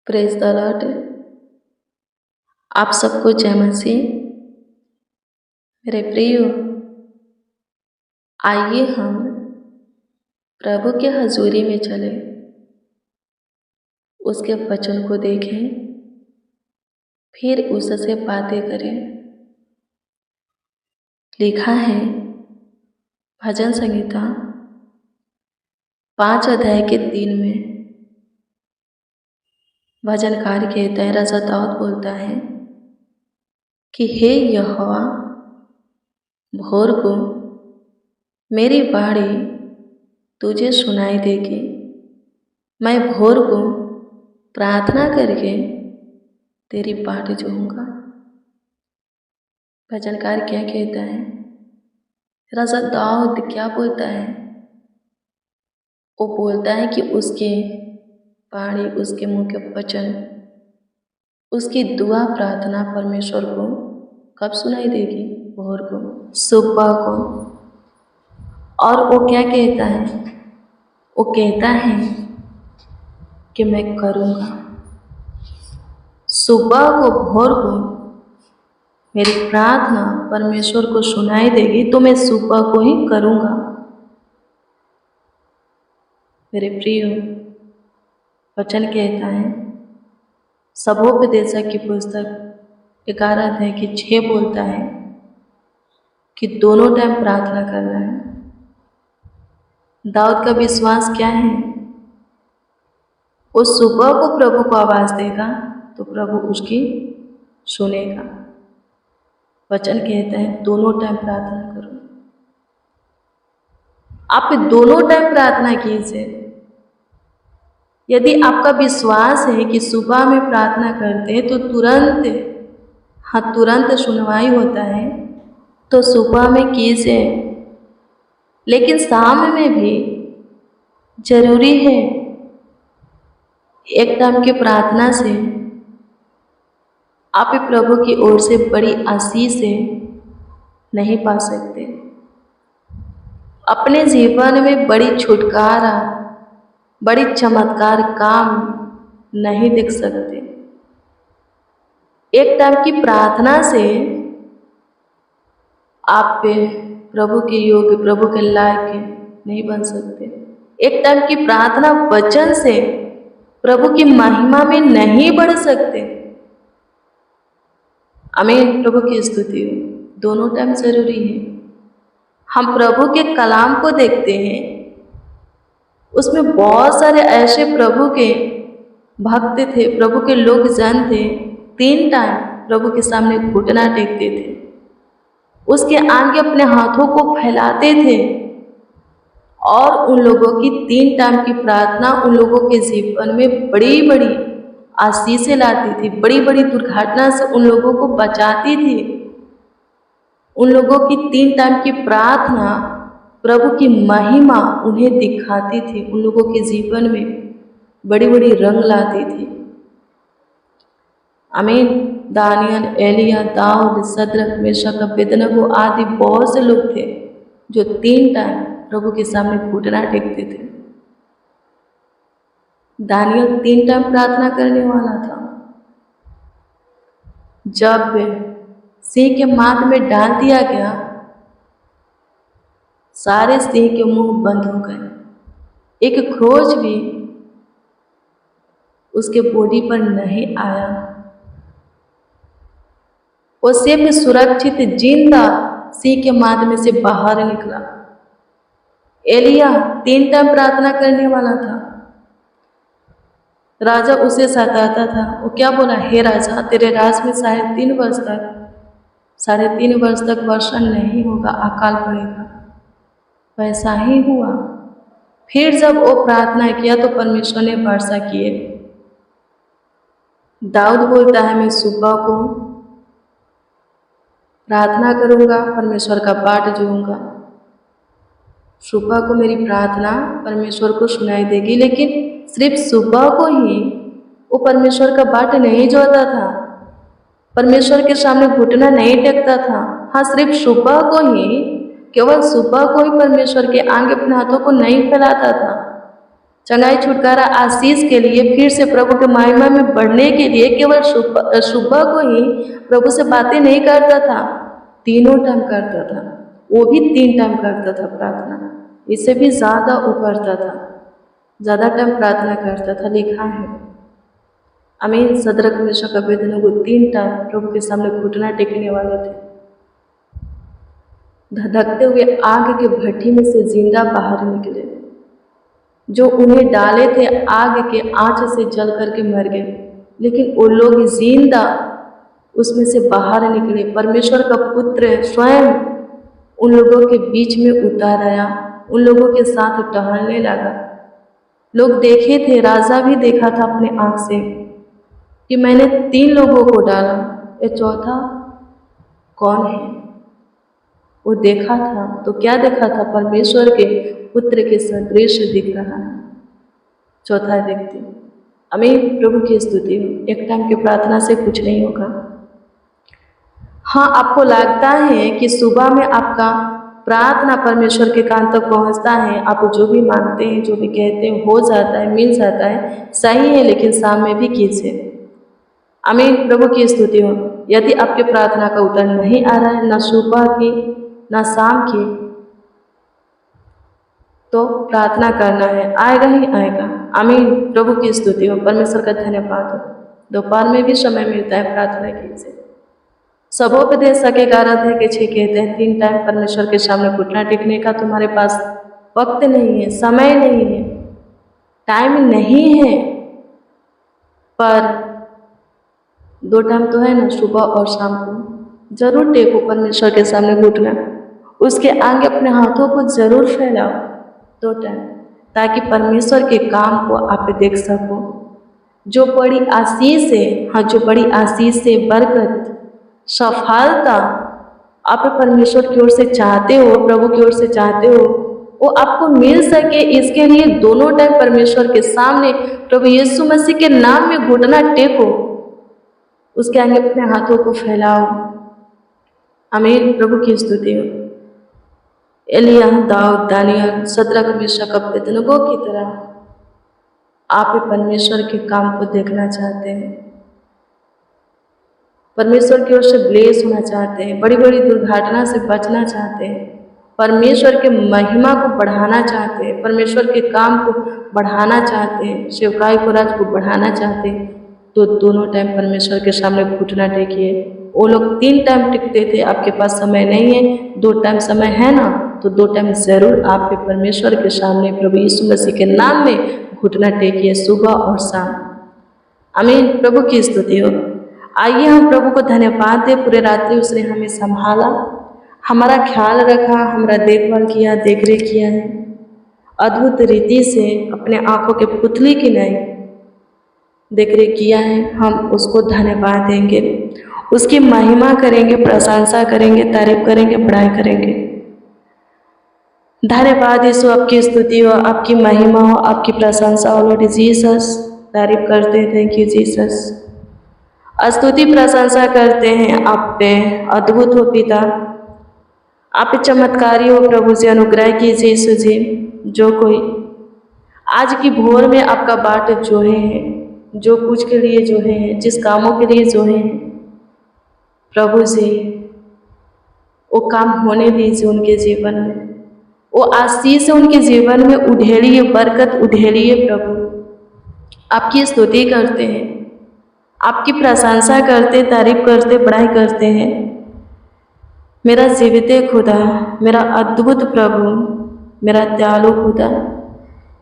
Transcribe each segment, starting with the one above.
Praise the Lord. आप सबको जय मसीह। मेरे प्रियो, आइए हम प्रभु के हजूरी में चले, उसके वचन को देखें, फिर उससे बातें करें। लिखा है भजन संहिता 5 अध्याय के 3 में भजनकार कहता है, राजा दाऊद बोलता है कि हे यहोवा, भोर को मेरी बाणी तुझे सुनाई देगी। मैं भोर को प्रार्थना करके तेरी बाट जोऊंगा। भजनकार क्या कहता है? राजा दाऊद क्या बोलता है? वो बोलता है कि उसके बाणी, उसके मुंह के वचन, उसकी दुआ प्रार्थना परमेश्वर को कब सुनाई देगी? भोर को, सुबह को। और वो क्या कहता है? वो कहता है कि मैं करूँगा। सुबह को, भोर को मेरी प्रार्थना परमेश्वर को सुनाई देगी तो मैं सुबह को ही करूँगा। मेरे प्रियो, वचन कहता है, सबोपदेशक की पुस्तक 11 अध्याय की 6 बोलता है कि दोनों टाइम प्रार्थना करना है। दाऊद का विश्वास क्या है? वो सुबह को प्रभु को आवाज देगा तो प्रभु उसकी सुनेगा। वचन कहता है दोनों टाइम प्रार्थना करो। आप दोनों टाइम प्रार्थना कीजिए। यदि आपका विश्वास है कि सुबह में प्रार्थना करते हैं तो तुरंत सुनवाई होता है, तो सुबह में कीजिए। लेकिन शाम में भी जरूरी है। एक टाइम की प्रार्थना से आप प्रभु की ओर से बड़ी आशीष नहीं पा सकते। अपने जीवन में बड़ी छुटकारा, बड़ी चमत्कार काम नहीं देख सकते। एक टाइम की प्रार्थना से आप प्रभु के योग्य, प्रभु के लायक नहीं बन सकते। एक टाइम की प्रार्थना वचन से प्रभु की महिमा में नहीं बढ़ सकते। आमीन। प्रभु की स्तुति हो। दोनों टाइम जरूरी है। हम प्रभु के कलाम को देखते हैं, उसमें बहुत सारे ऐसे प्रभु के भक्त थे, प्रभु के लोग जन थे, 3 टाइम प्रभु के सामने घुटना टेकते थे, उसके आगे अपने हाथों को फैलाते थे। और उन लोगों की 3 टाइम की प्रार्थना उन लोगों के जीवन में बड़ी बड़ी आशीषें लाती थी, बड़ी बड़ी दुर्घटना से उन लोगों को बचाती थी। उन लोगों की 3 टाइम की प्रार्थना प्रभु की महिमा उन्हें दिखाती थी, उन लोगों के जीवन में बड़ी बड़ी रंग लाती थी। आमीन। दानियल, एलिया, दाऊद, सद्रक, मेशक, अबेदनगो आदि बहुत से लोग थे जो 3 टाइम प्रभु के सामने घुटना टेकते थे। दानियल 3 टाइम प्रार्थना करने वाला था। जब सिंह के माथ में डाल दिया गया, सारे सिंह के मुंह बंद हो गए। एक खरोच भी उसके बॉडी पर नहीं आया। वो सिर्फ सुरक्षित जिंदा सिंह के माथ में से बाहर निकला। एलिया 3 टाइम प्रार्थना करने वाला था। राजा उसे सताता था। वो क्या बोला? हे राजा, तेरे राज में 3.5 वर्ष तक वर्षा नहीं होगा, अकाल पड़ेगा। वैसा ही हुआ। फिर जब वो प्रार्थना किया तो परमेश्वर ने वर्षा किए। दाऊद बोलता है, मैं सुबह को प्रार्थना करूंगा, परमेश्वर का बाट जोऊंगा। सुबह को मेरी प्रार्थना परमेश्वर को सुनाई देगी। लेकिन सिर्फ सुबह को ही वो परमेश्वर का बाट नहीं जोता था, परमेश्वर के सामने घुटना नहीं टेकता था। हाँ, सिर्फ सुबह को ही, केवल सुबह को ही परमेश्वर के आगे अपने हाथों को नहीं फैलाता था। चंगाई, छुटकारा, आशीष के लिए, फिर से प्रभु के महिमा में बढ़ने के लिए केवल सुबह को ही प्रभु से बातें नहीं करता था, तीनों टाइम करता था। वो भी 3 टाइम करता था प्रार्थना, इससे भी ज़्यादा वो करता था, ज़्यादा टाइम प्रार्थना करता था। लिखा है अमीन, सदरक मेशक अबेदनगो 3 टाइम प्रभु के सामने घुटना टेकने वाले थे। धधकते हुए आग के भट्टी में से जिंदा बाहर निकले। जो उन्हें डाले थे आग के आंच से जल करके मर गए, लेकिन वो लोग जिंदा उसमें से बाहर निकले। परमेश्वर का पुत्र स्वयं उन लोगों के बीच में उतर आया, उन लोगों के साथ टहलने लगा। लोग देखे थे, राजा भी देखा था अपने आँख से कि मैंने 3 लोगों को डाला, ये चौथा कौन है? वो देखा था तो क्या देखा था? परमेश्वर के पुत्र के सदृश दिख रहा है चौथा व्यक्ति। अमीन, प्रभु की स्तुति हो। एक टाइम की प्रार्थना से कुछ नहीं होगा। हाँ, आपको लगता है कि सुबह में आपका प्रार्थना परमेश्वर के कान तक पहुंचता है, आप जो भी मांगते हैं, जो भी कहते हैं, हो जाता है, मिल जाता है, सही है, लेकिन शाम में भी कीजिए। अमीन, प्रभु की स्तुति हो। यदि आपके प्रार्थना का उत्तर नहीं आ रहा है, ना सुबह की ना शाम की, तो प्रार्थना करना है, आएगा ही आएगा। आमीन, प्रभु की स्तुति हो। परमेश्वर का धन्यवाद हो। दोपहर में भी समय मिलता है, प्रार्थना कीजिए। सबोपदेश सके कारत है कि 6 कहते हैं 3 टाइम परमेश्वर के सामने घुटना टेकने का तुम्हारे पास वक्त नहीं है, समय नहीं है, टाइम नहीं है, पर 2 टाइम तो है ना, सुबह और शाम को जरूर टेको परमेश्वर के सामने घुटना। उसके आगे अपने हाथों को जरूर फैलाओ 2 टाइम, ताकि परमेश्वर के काम को आप देख सको। जो बड़ी आशीष है, हाँ, जो बड़ी आशीष से बरकत, सफलता आप परमेश्वर की ओर से चाहते हो, प्रभु की ओर से चाहते हो, वो आपको मिल सके, इसके लिए दोनों टाइम परमेश्वर के सामने प्रभु यीशु मसीह के नाम में घुटना टेको, उसके आगे अपने हाथों को फैलाओ। आमीन, प्रभु की स्तुति हो। एलिया, दाऊद, दानियल, सदरक, मेशक, अबेदनगो की तरह आप परमेश्वर के काम को देखना चाहते हैं, परमेश्वर की ओर से ब्लेस होना चाहते हैं, बड़ी बड़ी दुर्घटना से बचना चाहते हैं, परमेश्वर के महिमा को बढ़ाना चाहते हैं, परमेश्वर के काम को बढ़ाना चाहते हैं, सेवकाई को, राज को बढ़ाना चाहते हैं, तो दोनों टाइम परमेश्वर के सामने घुटना टेकिए। वो लोग 3 टाइम टिकते थे, आपके पास समय नहीं है, 2 टाइम समय है ना, तो 2 टाइम जरूर आप परमेश्वर के सामने प्रभु यीशु मसीह के नाम में घुटना टेकिए, सुबह और शाम। आमीन, प्रभु की स्तुति हो। आइए हम प्रभु को धन्यवाद दें। पूरे रात्रि उसने हमें संभाला, हमारा ख्याल रखा, हमारा देखभाल किया, देखरेख किया है, अद्भुत रीति से अपने आंखों के पुतली की नहीं देखरेख किया है। हम उसको धन्यवाद देंगे, उसकी महिमा करेंगे, प्रशंसा करेंगे, तारीफ करेंगे, बड़ाई करेंगे। धन्यवाद यीशु, आपकी स्तुति हो, आपकी महिमा हो, आपकी प्रशंसा हो लॉर्ड जीसस। तारीफ करते हैं, थैंक यू जीसस। स्तुति प्रशंसा करते हैं आप पे, अद्भुत हो पिता, आप चमत्कारी हो प्रभु जी, अनुग्रह कीजिए यीशु जी। जो कोई आज की भोर में आपका बाट जोहे हैं, जो कुछ के लिए जोहे हैं, जिस कामों के लिए जोहे हैं, प्रभु जी वो काम होने दीजिए उनके जीवन में, वो आशीष उनके जीवन में उधेलिए, बरकत उधेलिए प्रभु। आपकी स्तुति करते हैं, आपकी प्रशंसा करते, तारीफ करते, बड़ाई करते हैं। मेरा जीवित खुदा, मेरा अद्भुत प्रभु, मेरा दयालु खुदा,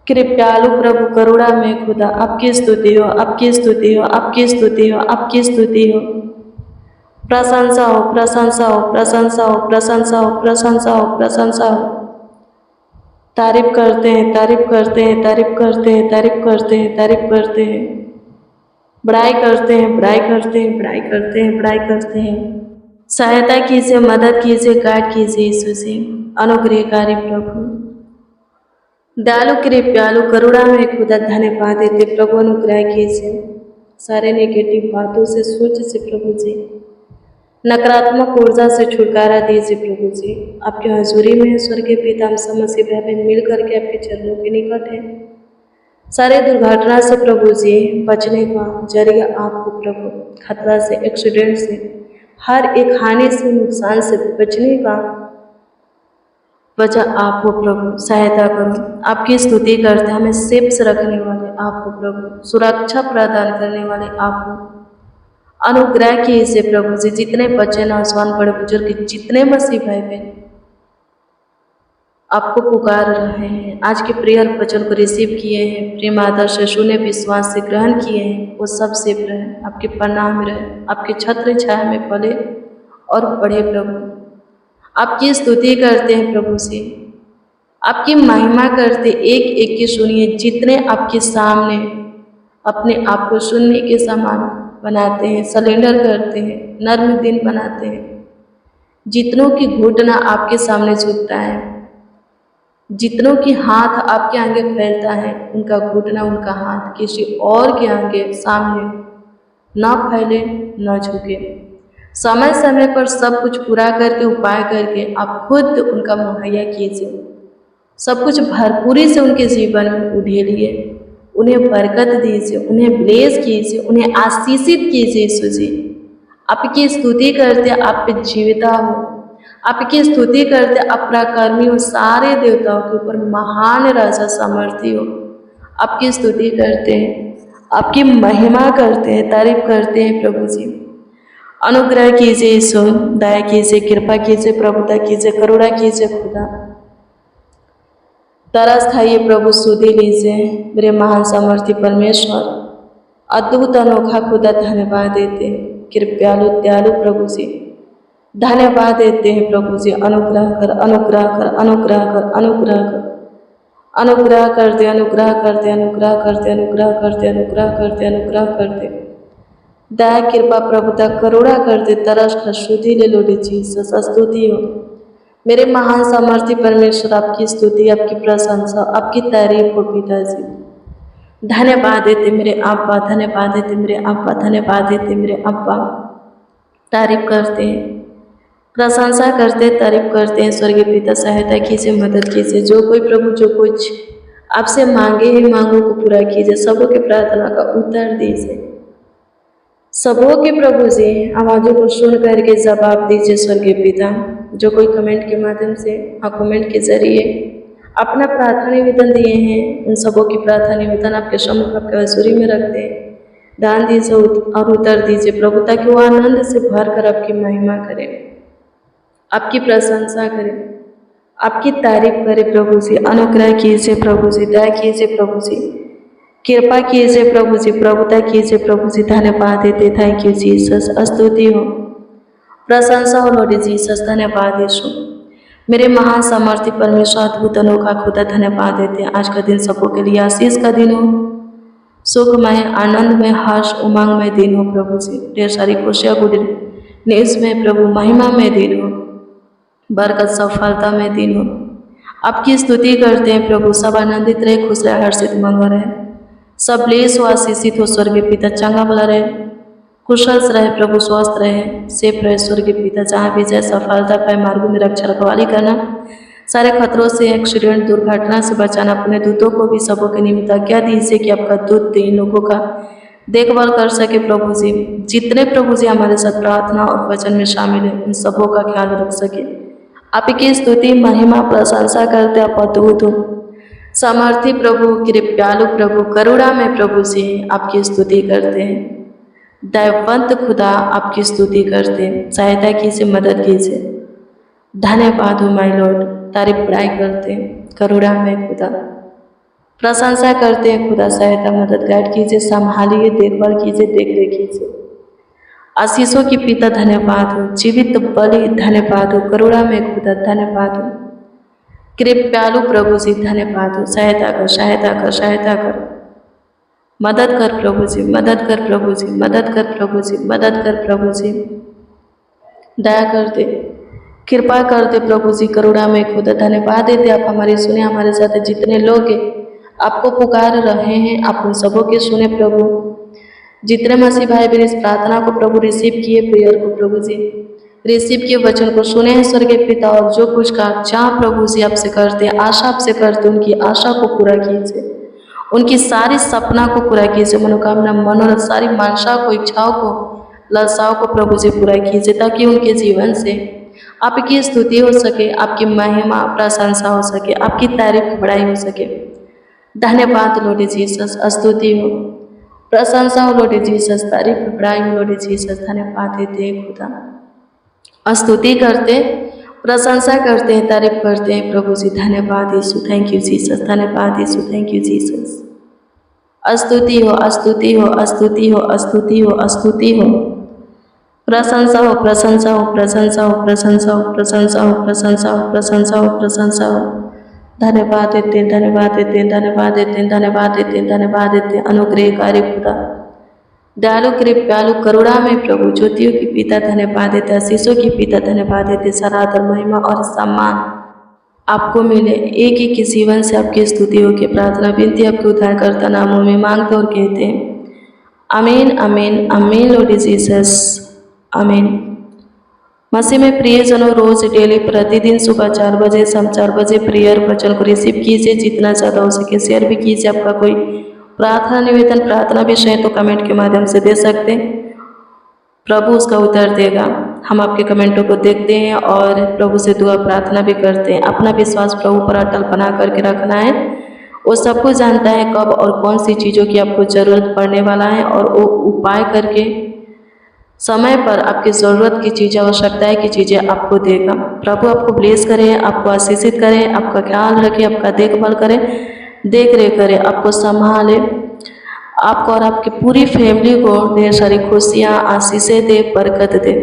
कृपालु प्रभु, करुणा में खुदा, आपकी स्तुति हो, आपकी स्तुति हो, आपकी स्तुति हो, आपकी स्तुति हो। प्रशंसा हो, प्रशंसा हो, प्रशंसा हो, प्रशंसा हो, प्रशंसा हो, प्रशंसा हो। तारीफ करते हैं, तारीफ करते हैं, तारीफ करते हैं, तारीफ करते हैं, तारीफ करते हैं, बड़ाई करते हैं, बड़ाई करते हैं, बड़ाई करते हैं, बड़ाई करते हैं। सहायता कीजिए, मदद कीजिए, गाइड कीजिए यीशु से। अनुग्रहकारी प्रभु, दयालु, कृपालु, करुणा में खुदा, धन्यवाद देते प्रभु, अनुग्रह कीजिए। सारे नेगेटिव बातों से, सोच से प्रभु जी, नकारात्मक ऊर्जा से छुटकारा दीजिए प्रभु जी। आपके हजूरी में स्वर्गीय पिता हम समस्त भाई मिल करके आपके चरणों के निकट है। सारे दुर्घटना से प्रभु जी बचने का जरिया आपको प्रभु, खतरा से, एक्सीडेंट से, हर एक हानि से, नुकसान से बचने का वजह आप हो प्रभु। सहायता करो, आपकी स्तुति करते हैं। हमें सेफ से रखने वाले आप हो प्रभु, सुरक्षा प्रदान करने वाले आप हो। अनुग्रह कीजिए प्रभु जी, जितने बच्चे, नौजवान, बड़े बुजुर्ग, जितने मसीह भाई बहन आपको पुकार रहे हैं, आज के प्रेयर वचन को रिसीव किए हैं, प्रेम आदर से सुने, विश्वास से ग्रहण किए हैं, वो सब सेफ रहे, आपके पनाह में रहे, आपके छत्र छाया में पले और बढ़े प्रभु। आपकी स्तुति करते हैं प्रभु से, आपकी महिमा करते, एक एक की सुनिए। जितने आपके सामने अपने आप को सुनने के समान बनाते हैं, सरेंडर करते हैं, नर्म दिन बनाते हैं, जितनों की घुटना आपके सामने झुकता है, जितनों की हाथ आपके आगे फैलता है, उनका घुटना, उनका हाथ किसी और के आगे सामने ना फैले, ना झुके। समय समय पर सब कुछ पूरा करके, उपाय करके आप खुद उनका मुहैया कीजिए। सब कुछ भरपूरी से उनके जीवन में उधेलिए, उन्हें बरकत दीजिए, उन्हें ब्लेस कीजिए, उन्हें आशीषित कीजिए। यीशु जी, आपकी स्तुति करते आप पे जीविता हो, आपकी स्तुति करते अपराकर्मी हो, सारे देवताओं के ऊपर महान राजा सामर्थी हो। आपकी स्तुति करते हैं, आपकी महिमा करते हैं, तारीफ करते हैं प्रभु जी। अनुग्रह कीजिए यीशु, दया कीजिए, कृपा कीजिए, प्रभुता कीजिए, करुणा कीजिए खुदा। तरस खाइए प्रभु, सुधि लीजिए मेरे महान सामर्थी परमेश्वर। अद्भुत अनोखा खुदा धन्यवाद देते हैं, कृपयालु दयालु प्रभु जी धन्यवाद देते हैं प्रभु जी। अनुग्रह कर, अनुग्रह कर, अनुग्रह कर, अनुग्रह कर, अनुग्रह कर दे, अनुग्रह कर दे, अनुग्रह कर दे, अनुग्रह कर दे, अनुग्रह कर दे, अनुग्रह कर दे। दया कृपा प्रभुता करुणा कर दे, तरस कर, शुद्धि ले लो जीसस। स्तुति हो मेरे महान सामर्थी परमेश्वर, आपकी स्तुति, आपकी प्रशंसा, आपकी तारीफ हो पिताजी। धन्यवाद देते मेरे अब्बा, धन्यवाद देते मेरे अब्बा, धन्यवाद देते मेरे अब्बा। तारीफ करते हैं, प्रशंसा करते, तारीफ करते हैं। स्वर्गीय पिता सहायता कीजिए, मदद कीजिए। जो कोई प्रभु जो कुछ आपसे मांगे ही मांगों को पूरा कीजिए, सबों के प्रार्थना का उत्तर दीजिए, सबों के प्रभु जी आवाज़ों को सुन करके जवाब दीजिए। स्वर्गीय पिता, जो कोई कमेंट के माध्यम से कमेंट के जरिए अपना प्रार्थना निवेदन दिए हैं, उन सबों की प्रार्थना निवेदन आपके सम्मुख, आपके हजूरी में रखते हैं। दान दीजिए और उत्तर दीजिए प्रभु, ताकि वो आनंद से भर कर आपकी महिमा करें, आपकी प्रशंसा करें, आपकी तारीफ करें प्रभु जी। अनुग्रह कीजिए प्रभु जी, दया कीजिए प्रभु जी, कृपा कीजिए प्रभु जी, प्रभुता कीजिए प्रभु जी। धन्यवाद देते, थैंक यू जीसस। स्तुति हो, प्रशंसा हो लॉर्ड जीसस। धन्यवाद यीशु, मेरे महान सामर्थ्य परमेश्वर, अद्भुत अनोखा खुदा। धन्यवाद देते हैं, आज का दिन सबों के लिए आशीष का दिन हो, सुखमय, आनंदमय, हर्ष, उमंगमय दिन हो प्रभु जी। ढेर सारी खुशियाँ गुड न्यूज़ में प्रभु, महिमा में दिन हो, बरकत, सफलता में दिन हो। आपकी स्तुति करते हैं प्रभु। सब आनंदित रहे, खुश रहे, हर्षित, मंगल रहे, सब ब्लेस हो, आशीषित हो। स्वर्गीय पिता चंगा भला रहे, कुशल रहे प्रभु, स्वस्थ रहे, सेफ रहे। स्वर्गीय पिता जहाँ भी जाए सफलता पाए, मार्गों में रक्षा रखवाली करना, सारे खतरों से, एक्सीडेंट, दुर्घटना से बचाना। अपने दूतों को भी सबों के निमित्त आज्ञा दीजिए कि आपका दूत इन लोगों का देखभाल कर सके प्रभु जी। जितने प्रभु जी हमारे साथ प्रार्थना और वचन में शामिल है, उन सबों का ख्याल रख सके। आपकी स्तुति, महिमा, प्रशंसा करते आप अद्भुत हो, सामर्थी प्रभु, कृपालु प्रभु, करुणा में प्रभु से आपकी स्तुति करते हैं। दयावंत खुदा आपकी स्तुति करते हैं, सहायता कीजिए, मदद कीजिए। धन्यवाद हो माय लॉर्ड, तारीफ बड़ाई करते हैं, करुणा में खुदा, प्रशंसा करते हैं खुदा। सहायता, मदद, गाइड कीजिए, संभालिए, देखभाल कीजिए, देख रेख कीजिए। आशीषों की पिता धन्यवाद हो, जीवित बलि धन्यवाद हो, करुणा में खुदा धन्यवाद हो, कृपालु प्रभु जी धन्यवाद हो। सहायता कर, सहायता कर, सहायता कर, मदद कर प्रभु जी, मदद कर प्रभु जी, मदद कर प्रभु जी, मदद कर प्रभु जी। दया कर दे, कृपा कर दे प्रभु जी, करुणा में खुदा। धन्यवाद देते आप हमारी सुने, हमारे साथ जितने लोग आपको पुकार रहे हैं, आप उन सबों के सुने प्रभु। जितने मसीह भाई बहन इस प्रार्थना को प्रभु रिसीव किए, प्रेयर को प्रभु जी रिसीव किए, वचन को सुने हैं स्वर्गीय पिता, और जो कुछ का चाह प्रभु जी आपसे करते, आशा आपसे करते, उनकी आशा को पूरा कीजिए, उनकी सारी सपना को पूरा कीजिए, मनोकामना, मनोरथ, सारी मंशा को, इच्छाओं को, लालसाओं को प्रभु जी पूरा कीजिए, ताकि उनके जीवन से आपकी स्तुति हो सके, आपकी महिमा प्रशंसा हो सके, आपकी तारीफ बड़ाई हो सके। धन्यवाद लॉर्ड जीसस, स्तुति हो, प्रशंसा हो लॉर्ड जीसस, तारीफ बड़ाई हो लॉर्ड जीसस। धन्यवाद देते हैं खुदा, स्तुति करते, प्रशंसा करते हैं, तारीफ करते हैं प्रभु जी। धन्यवाद यीशु, थैंक यू जीसस, धन्यवाद यीशु, थैंक यू जीसस। स्तुति हो, स्तुति हो, स्तुति हो, स्तुति हो, स्तुति हो, प्रशंसा हो, प्रशंसा हो, प्रशंसा हो, प्रशंसा हो, प्रशंसा हो, प्रशंसा हो, प्रशंसा हो, प्रशंसा हो। धन्यवाद देते, धन्यवाद देते, धन्यवाद देते, धन्यवाद देते, धन्यवाद देते। अनुग्रहकारी खुदा, दयालु कृपालु करुणामय प्रभु, ज्योतियों की पिता धन्यवाद देते, आशीषों की पिता धन्यवाद देते। सारा आदर, महिमा और सम्मान आपको मिले। एक ही के जीवन से आपकी स्तुति हो के प्रार्थना विनती आपके उद्धारकर्ता नामों में मांगते और कहते हैं आमीन, आमीन, आमीन लॉर्ड जीसस, आमीन। मसीह में प्रियजनों, रोज डेली प्रतिदिन सुबह 4 बजे, शाम 4 बजे प्रेयर वचन को रिसीव कीजिए, जितना ज़्यादा हो सके शेयर भी कीजिए। आपका कोई प्रार्थना निवेदन, प्रार्थना विषय तो कमेंट के माध्यम से दे सकते हैं, प्रभु उसका उत्तर देगा। हम आपके कमेंटों को देखते हैं और प्रभु से दुआ प्रार्थना भी करते हैं। अपना विश्वास प्रभु पर अटल बना करके रखना है। वो सब कुछ जानता है कब और कौन सी चीज़ों की आपको ज़रूरत पड़ने वाला है, और वो उपाय करके समय पर आपकी ज़रूरत की चीज़ें, आवश्यकताएं की चीज़ें आपको देगा। प्रभु आपको ब्लेस करे, आपको आशीषित करे, आपका ख्याल रखे, आपका देखभाल करे, देख रेख करे, आपको संभाले, आपको और आपकी पूरी फैमिली को ढेर सारी खुशियाँ, आशीषें दे, बरकत दे।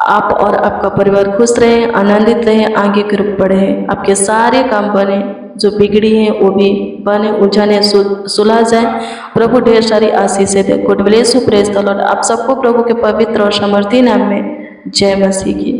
आप और आपका परिवार खुश रहे, आनंदित रहे, आगे की ओर बढ़े, आपके सारे काम बने, जो बिगड़ी हैं वो भी बने, उलझने सुलझ जाए। प्रभु ढेर सारी आशीषें दे। God bless you, praise the Lord. आप सबको प्रभु के पवित्र और समर्थी नाम में जय मसीह की।